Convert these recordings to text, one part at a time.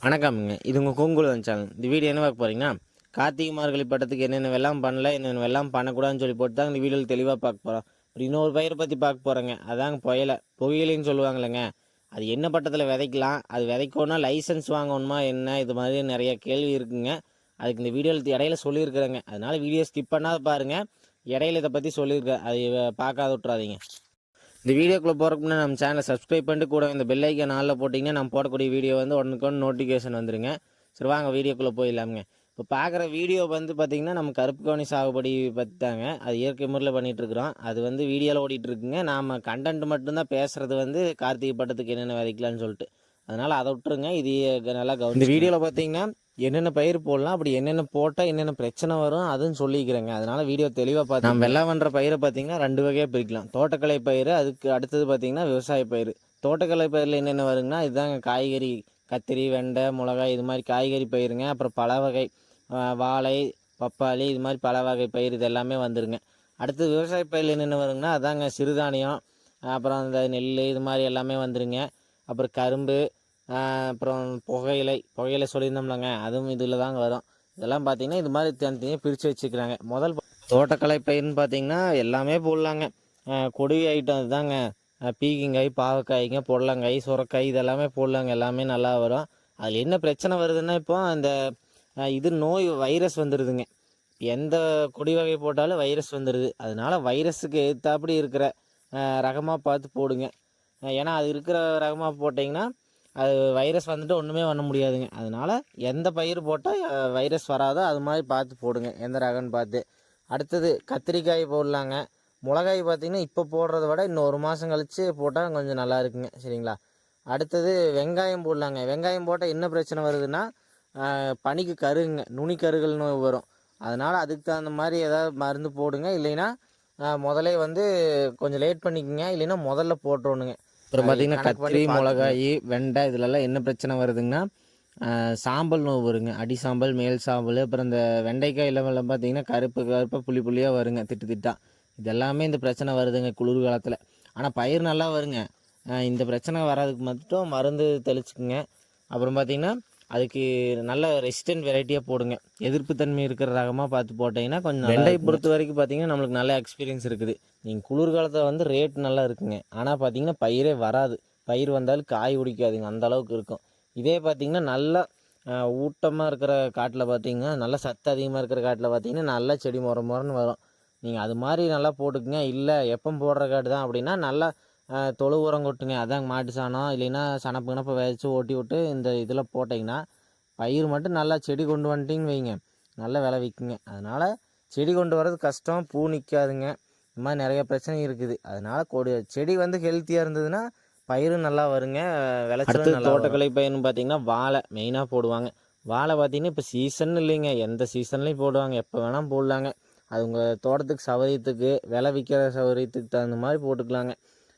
வணக்கம்ங்க. இது உங்கள் கூங்குளம் சேனல். இந்த வீடியோ என்ன பார்க்க போகிறீங்கன்னா, கார்த்திகை மார்கழி பட்டத்துக்கு என்னென்ன வெள்ளாமை பண்ணல, என்னென்ன வெள்ளாமை பண்ணக்கூடாதுன்னு சொல்லி போட்டு தான் இந்த வீடியோவில் தெளிவாக பார்க்க போகிறோம். அப்புறம் இன்னொரு பயிரை பற்றி பார்க்க போகிறோங்க. அதாங்க புகையிலைன்னு சொல்லுவாங்கல்லங்க. அது என்ன பட்டத்தில் விதைக்கலாம், அது விதைக்கணும்னா லைசன்ஸ் வாங்கணுமா என்ன, இது மாதிரி நிறைய கேள்வி இருக்குங்க. அதுக்கு இந்த வீடியோவில் இடையில சொல்லியிருக்கிறேங்க. அதனால் வீடியோ ஸ்கிப் பண்ணாத பாருங்கள். இடையில இதை பற்றி சொல்லியிருக்கேன். அது பார்க்காத விட்றாதீங்க. இந்த வீடியோக்குள்ளே போகிறதுக்கு முன்னாடி நம்ம சேனலை சப்ஸ்கிரைப் பண்ணிட்டு கூட இந்த பெல் ஐக்கான் ஆளில் போட்டிங்கன்னா நம்ம போடக்கூடிய வீடியோ வந்து உடனுக்குன்னு நோட்டிஃபிகேஷன் வந்துருங்க. சரி வாங்க வீடியோக்குள்ளே போயிடலாமுங்க. இப்போ பார்க்குற வீடியோ வந்து பார்த்திங்கன்னா நம்ம கருப்பு கவுனி சாகுபடி பற்றி தாங்க. அது இயற்கை முறையில் பண்ணிகிட்ருக்குறோம். அது வந்து வீடியோவில் ஓடிட்டுருக்குங்க. நாம் கண்டென்ட் மட்டும்தான் பேசுகிறது வந்து கார்த்திகை பட்டத்துக்கு என்னென்ன விதைக்கலான்னு சொல்லிட்டு. அதனால் அதை விட்டுருங்க. இது நல்லா இந்த வீடியோவில் பார்த்தீங்கன்னா என்னென்ன பயிர் போடலாம், அப்படி என்னென்ன போட்டால் என்னென்ன பிரச்சனை வரும் அதுன்னு சொல்லிக்கிறேங்க. அதனால் வீடியோ தெளிவாக பார்த்து நம்ம வெள்ளாமை பண்ணுற பயிரை பார்த்தீங்கன்னா 2 வகையாக பிரிக்கலாம். தோட்டக்கலை பயிர், அதுக்கு அடுத்தது பார்த்தீங்கன்னா விவசாய பயிர். தோட்டக்கலை பயிரில் என்னென்ன வருங்கன்னா இதுதாங்க காய்கறி, கத்திரி, வெண்டை, மிளகாய் இது மாதிரி காய்கறி பயிருங்க. அப்புறம் பல வகை வாழை, பப்பாளி இது மாதிரி பல வகை பயிர் இது எல்லாமே வந்துருங்க. அடுத்தது விவசாய பயிரில் என்னென்ன வருங்கன்னா அதாங்க சிறுதானியம், அப்புறம் அந்த நெல் இது மாதிரி எல்லாமே வந்துருங்க. அப்புறம் கரும்பு, அப்புறம் புகையிலை சொல்லியிருந்தோம்லங்க, அதுவும் இதில் தாங்க வரும். இதெல்லாம் பார்த்தீங்கன்னா இது மாதிரி தனித்தனியாக பிரித்து வச்சுக்கிறாங்க. தோட்டக்கலை பயிர்னு பார்த்தீங்கன்னா எல்லாமே போடலாங்க. கொடி ஐட்டம் இதுதாங்க. பீக்கிங்காய், பாவக்காய்ங்க, புடலங்காய், சுரக்காய் இதெல்லாமே போடலாங்க. எல்லாமே நல்லா வரும். அதில் என்ன பிரச்சனை வருதுன்னா இப்போ அந்த இது நோய் வைரஸ் வந்துடுதுங்க. எந்த கொடி வகை போட்டாலும் வைரஸ் வந்துடுது. அதனால வைரஸுக்கு எதிர்த்தாப்படி இருக்கிற ரகமாக பார்த்து போடுங்க. ஏன்னா அது இருக்கிற ரகமாக போட்டிங்கன்னா அது வைரஸ் வந்துட்டு ஒன்றுமே பண்ண முடியாதுங்க. அதனால் எந்த பயிர் போட்டால் வைரஸ் வராதோ அது மாதிரி பார்த்து போடுங்க, எந்த ரகம்னு பார்த்து. அடுத்தது கத்திரிக்காய் போடலாங்க. மிளகாய் பார்த்திங்கன்னா இப்போ போடுறத விட இன்னும் 1 மாதம் கழித்து போட்டால் கொஞ்சம் நல்லா இருக்குங்க. சரிங்களா? அடுத்தது வெங்காயம் போடலாங்க. வெங்காயம் போட்டால் என்ன பிரச்சனை வருதுன்னா பனிக்கு கருங்க, நுனி கருகள் நோய் வரும். அதனால் அதுக்கு தகுந்த மாதிரி ஏதாவது மருந்து போடுங்க. இல்லைன்னா முதலே வந்து கொஞ்சம் லேட் பண்ணிக்கோங்க. இல்லைன்னா முதல்ல போட்டுருணுங்க. அப்புறம் பார்த்திங்கன்னா கத்திரி, மிளகாய், வெண்டை இதிலெல்லாம் என்ன பிரச்சனை வருதுங்கன்னா சாம்பல் நோய் வருங்க. அடி சாம்பல், மேல் சாம்பல். அப்புறம் இந்த வெண்டைக்காய் இலவெல்லாம் பார்த்திங்கன்னா கருப்பு கருப்பாக புள்ளி புள்ளியாக வருங்க, திட்டா. இதெல்லாமே இந்த பிரச்சனை வருதுங்க குளிர் காலத்தில். ஆனால் பயிர் நல்லா வருங்க. இந்த பிரச்சனை வராதுக்கு மட்டும் மருந்து தெளிச்சுக்குங்க. அப்புறம் பார்த்திங்கன்னா அதுக்கு நல்ல ரெசிஸ்டன்ட் வெரைட்டியாக போடுங்க. எதிர்ப்பு தன்மை இருக்கிற ரகமாக பார்த்து போட்டிங்கன்னா கொஞ்சம் வெண்டை பொறுத்த வரைக்கும் பார்த்திங்கன்னா நம்மளுக்கு நல்ல எக்ஸ்பீரியன்ஸ் இருக்குது. நீங்கள் குளிர்காலத்தில் வந்து ரேட் நல்லா இருக்குங்க. ஆனால் பார்த்திங்கன்னா பயிரே வராது. பயிர் வந்தாலும் காய் பிடிக்காதுங்க, அந்தளவுக்கு இருக்கும். இதே பார்த்திங்கன்னா நல்லா ஊட்டமாக இருக்கிற காட்டில் பார்த்திங்கன்னா நல்லா சத்து அதிகமாக இருக்கிற காட்டில் பார்த்திங்கன்னா நல்லா செடி முறன்னு வரும். நீங்கள் அது மாதிரி நல்லா போட்டுக்குங்க. இல்லை எப்போ போடுற காட்டு தான் அப்படின்னா நல்லா தொழு உரம் கொட்டுங்க. அதாங்க மாட்டு சாணம், இல்லைன்னா சனப்பு கிணப்பை விதைச்சி ஓட்டி விட்டு இந்த இதில் போட்டிங்கன்னா பயிர் மட்டும் நல்லா செடி கொண்டு வந்துட்டிங்கன்னு வைங்க, நல்லா விலை விற்குங்க. அதனால் செடி கொண்டு வர்றது கஷ்டம், பூ நிற்காதுங்க. இந்த மாதிரி நிறைய பிரச்சனை இருக்குது. அதனால் செடி வந்து ஹெல்த்தியாக இருந்ததுன்னா பயிரும் நல்லா வருங்க, விளைச்சலும் நல்லா. தோட்டக்கலை பயிர்னு பார்த்திங்கன்னா வாழை மெயினாக போடுவாங்க. வாழை பார்த்திங்கன்னா இப்போ சீசன் இல்லைங்க, எந்த சீசன்லேயும் போடுவாங்க, எப்போ வேணால் போடலாங்க. அது உங்கள் தோட்டத்துக்கு சௌகரியத்துக்கு, விலை விற்கிற சௌகரியத்துக்கு தகுந்த மாதிரி போட்டுக்கலாங்க.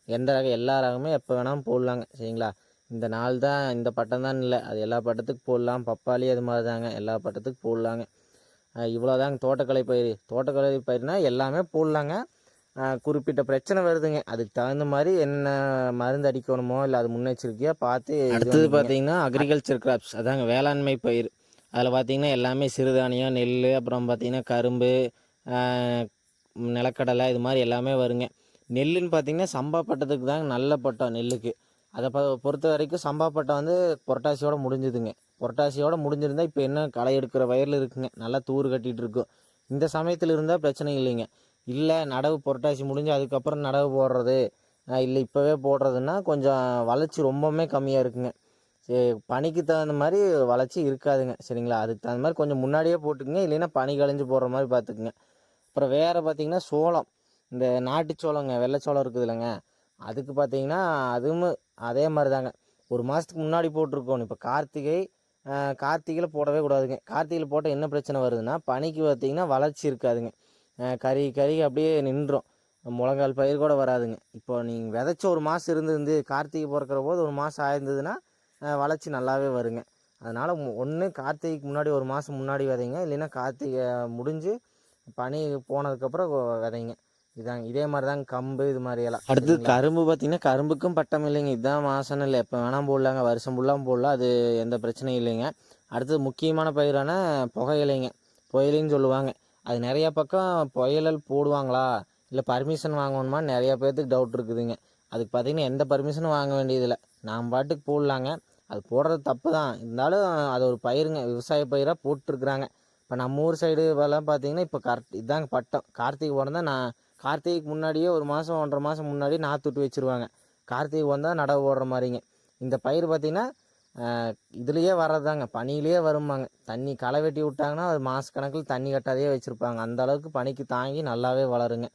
எந்த ரகம் எல்லா ரகமே எப்போ வேணாலும் போடலாங்க. சரிங்களா? இந்த நாள் தான் இந்த பட்டம் தான் இல்லை, அது எல்லா பட்டத்துக்கும் போடலாம். பப்பாளி அது மாதிரி தாங்க, எல்லா பட்டத்துக்கும் போடலாங்க. இவ்வளோதாங்க தோட்டக்கலை பயிர். தோட்டக்கலை பயிர்னால் எல்லாமே போடலாங்க. குறிப்பிட்ட பிரச்சனை வருதுங்க, அதுக்கு தகுந்த மாதிரி என்ன மருந்து அடிக்கணுமோ இல்லை அது முன்னெச்சரிக்கையாக பார்த்து. அடுத்தது பார்த்திங்கன்னா அக்ரிகல்ச்சர் கிராப்ஸ், அதாங்க வேளாண்மை பயிர். அதில் பார்த்திங்கன்னா எல்லாமே சிறுதானியம், நெல், அப்புறம் பார்த்திங்கன்னா கரும்பு, நிலக்கடலை இது மாதிரி எல்லாமே வருங்க. நெல்லுன்னு பார்த்திங்கன்னா சம்பா பட்டத்துக்கு தாங்க நல்ல பட்டம் நெல்லுக்கு. அதை பொறுத்த வரைக்கும் சம்பா பட்டம் வந்து புரட்டாசியோடு முடிஞ்சுதுங்க. புரட்டாசியோடு முடிஞ்சிருந்தால் இப்போ என்ன களை எடுக்கிற வயலில் இருக்குங்க, நல்லா தூர் கட்டிகிட்டு இருக்கும். இந்த சமயத்தில் இருந்தால் பிரச்சனை இல்லைங்க. இல்லை நடவு புரட்டாசி முடிஞ்சு அதுக்கப்புறம் நடவு போடுறது, இல்லை இப்போவே போடுறதுன்னா கொஞ்சம் வளர்ச்சி ரொம்பவுமே கம்மியாக இருக்குங்க. சரி, பனிக்கு தகுந்த மாதிரி வளர்ச்சி இருக்காதுங்க. சரிங்களா? அதுக்கு தகுந்த மாதிரி கொஞ்சம் முன்னாடியே போட்டுக்குங்க, இல்லைன்னா பனி கழிஞ்சு போடுற மாதிரி பார்த்துக்குங்க. அப்புறம் வேறு பார்த்திங்கன்னா சோளம், இந்த நாட்டு சோளங்க, வெள்ளைச்சோளம் இருக்குது இல்லைங்க, அதுக்கு பார்த்திங்கன்னா அதுவும் அதே மாதிரி தாங்க. 1 மாதத்துக்கு முன்னாடி போட்டிருக்கோம். இப்போ கார்த்திகையில் போடவே கூடாதுங்க. கார்த்திகையில் போட்டால் என்ன பிரச்சனை வருதுன்னா பனிக்கு பார்த்திங்கன்னா வளர்ச்சி இருக்காதுங்க, கறி அப்படியே நின்றும். முழங்கால் பயிர் கூட வராதுங்க. இப்போ நீங்கள் விதைச்ச 1 மாதம் இருந்து கார்த்திகை பிறக்கிற போது 1 மாதம் ஆயிருந்ததுன்னா வளர்ச்சி நல்லாவே வருங்க. அதனால் ஒன்று கார்த்திகைக்கு முன்னாடி 1 மாதம் முன்னாடி விதைங்க, இல்லைன்னா கார்த்திகை முடிஞ்சு பனி போனதுக்கப்புறம் விதைங்க. இதாங்க இதே மாதிரி தாங்க கம்பு இது மாதிரியெல்லாம். அடுத்து கரும்பு பார்த்திங்கன்னா கரும்புக்கும் பட்டம் இல்லைங்க. இதுதான் மாதம் இல்லை, எப்போ வேணால் போடலாங்க, வருஷம் ஃபுல்லாக போடலாம், அது எந்த பிரச்சனையும் இல்லைங்க. அடுத்தது முக்கியமான பயிரான புகையிலைங்க, புயலின்னு சொல்லுவாங்க. அது நிறையா பக்கம் புயலல் போடுவாங்களா இல்லை பர்மிஷன் வாங்கணுமா நிறையா பேர்த்துக்கு டவுட் இருக்குதுங்க. அதுக்கு பார்த்திங்கன்னா எந்த பர்மிஷனும் வாங்க வேண்டியதில்லை, நாம் பாட்டுக்கு போடலாங்க. அது போடுறது தப்பு தான், இருந்தாலும் அது ஒரு பயிருங்க, விவசாய பயிராக போட்டுருக்குறாங்க. இப்போ நம்ம ஊர் சைடு எல்லாம் பார்த்திங்கன்னா இப்போ கரெக்ட் இதாங்க பட்டம். கார்த்திகை பிறந்தா நான் கார்த்திகைக்கு முன்னாடியே ஒரு மாதம் 1.5 மாதம் முன்னாடி நாற்று விட்டு வச்சுருவாங்க. கார்த்திகை வந்தால் நடவு போடுற மாதிரிங்க. இந்த பயிர் பார்த்திங்கன்னா இதுலேயே வர்றதாங்க, பனியிலே வரும்பாங்க. தண்ணி களை வெட்டி விட்டாங்கன்னா அது மாதக்கணக்கில் தண்ணி கட்டாதையே வச்சுருப்பாங்க. அந்தளவுக்கு பனிக்கு தாங்கி நல்லாவே வளருங்க.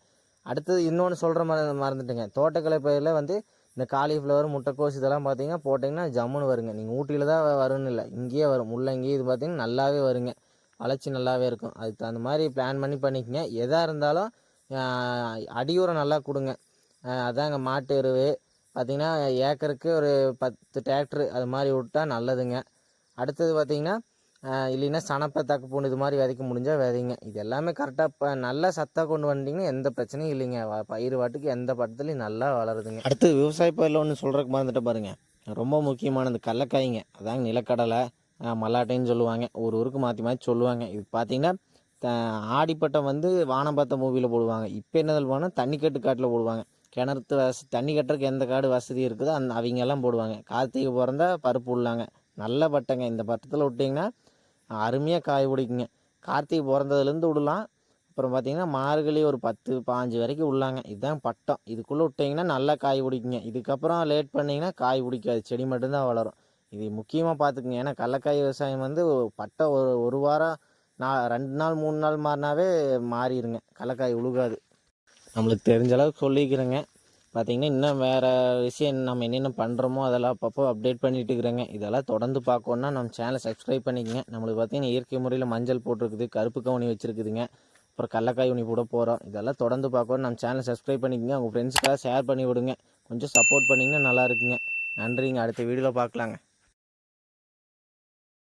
அடுத்தது இன்னொன்று சொல்கிற மறந்துட்டுங்க, தோட்டக்கலை பயிரில் வந்து இந்த காலிஃப்ளவர், முட்டைக்கோஸ் இதெல்லாம் பார்த்திங்கன்னா போட்டிங்கன்னா ஜம்முன்னு வருங்க. நீங்கள் ஊட்டியில் தான் வரும்னு இல்லை, இங்கேயே வரும். முள்ளங்கி இது பார்த்திங்கன்னா நல்லாவே வருங்க, வளர்ச்சி நல்லாவே இருக்கும். அதுக்கு தகுந்த மாதிரி பிளான் பண்ணிக்கங்க. எதாக இருந்தாலும் அடி உரம் நல்லா கொடுங்க. அதாங்க மாட்டு எருவு பார்த்திங்கன்னா ஏக்கருக்கு ஒரு 10 டிராக்டரு அது மாதிரி விட்டா நல்லதுங்க. அடுத்தது பார்த்திங்கன்னா இல்லைன்னா சனப்பை தக்குப்பூண்டு இது மாதிரி விதைக்க முடிஞ்சால் விதைங்க. இது எல்லாமே கரெக்டாக இப்போ நல்லா சத்தாக கொண்டு வந்துட்டிங்கன்னா எந்த பிரச்சனையும் இல்லைங்க. பயிர் வாட்டுக்கு எந்த பட்டத்துலையும் நல்லா வளருதுங்க. அடுத்தது விவசாய பயிரில் ஒன்று சொல்கிறதுக்கு மறந்துட்டு பாருங்கள், ரொம்ப முக்கியமானது கடலக்காய்ங்க. அதாங்க நிலக்கடலை, மல்லாட்டைன்னு சொல்லுவாங்க, ஒரு ஊருக்கு மாற்றி மாற்றி சொல்லுவாங்க. இது பார்த்திங்கன்னா ஆடிப்பட்டம் வந்து வானம் பார்த்த மூவியில் போடுவாங்க. இப்போ என்ன சொல்லுவாங்கன்னா தண்ணி கட்டு காட்டில் போடுவாங்க. கிணறு தண்ணி கட்டுறதுக்கு எந்த காடு வசதி இருக்குதோ அவங்கெல்லாம் போடுவாங்க. கார்த்திகை பிறந்தா பருப்பு விடலாங்க, நல்ல பட்டங்க. இந்த பட்டத்தில் விட்டிங்கன்னா அருமையாக காய் பிடிக்குங்க. கார்த்திகை பிறந்ததுலேருந்து விடலாம். அப்புறம் பார்த்திங்கன்னா மார்கழி ஒரு 10-15 வரைக்கும் விடலாங்க. இதுதான் பட்டம். இதுக்குள்ளே விட்டிங்கன்னா நல்லா காய் பிடிக்குங்க. இதுக்கப்புறம் லேட் பண்ணிங்கன்னா காய் பிடிக்காது, செடி மட்டும்தான் வளரும். இது முக்கியமாக பார்த்துக்குங்க. ஏன்னா கடலக்காய் விவசாயம் வந்து பட்டம் ஒரு வாரம் 2 நாள் 3 நாள் மாறினாவே மாறிடுங்க, கடலக்காய் உழுகாது. நம்மளுக்கு தெரிஞ்ச அளவுக்கு சொல்லிக்கிறேங்க. பார்த்திங்கன்னா இன்னும் வேறு விஷயம் நம்ம என்னென்ன பண்ணுறோமோ அதெல்லாம் அப்பப்போ அப்டேட் பண்ணிட்டு இருக்கிறேங்க. இதெல்லாம் தொடர்ந்து பார்க்கணுன்னா நம்ம சேனலை சப்ஸ்கிரைப் பண்ணிக்கங்க. நம்மளுக்கு பார்த்திங்கன்னா இயற்கை முறையில் மஞ்சள் போட்டிருக்குது, கருப்பு கவுனி வச்சுருக்குதுங்க, அப்புறம் கடலக்காய் உனி கூட போகிறோம். இதெல்லாம் தொடர்ந்து பார்க்கணும். நம்ம சேனலை சப்ஸ்கிரைப் பண்ணிக்கங்க. உங்கள் ஃப்ரெண்ட்ஸுக்கெல்லாம் ஷேர் பண்ணி விடுங்க. கொஞ்சம் சப்போர்ட் பண்ணிங்கன்னா நல்லா இருக்குங்க. நன்றிங்க. அடுத்த வீடியோவில் பார்க்கலாங்க.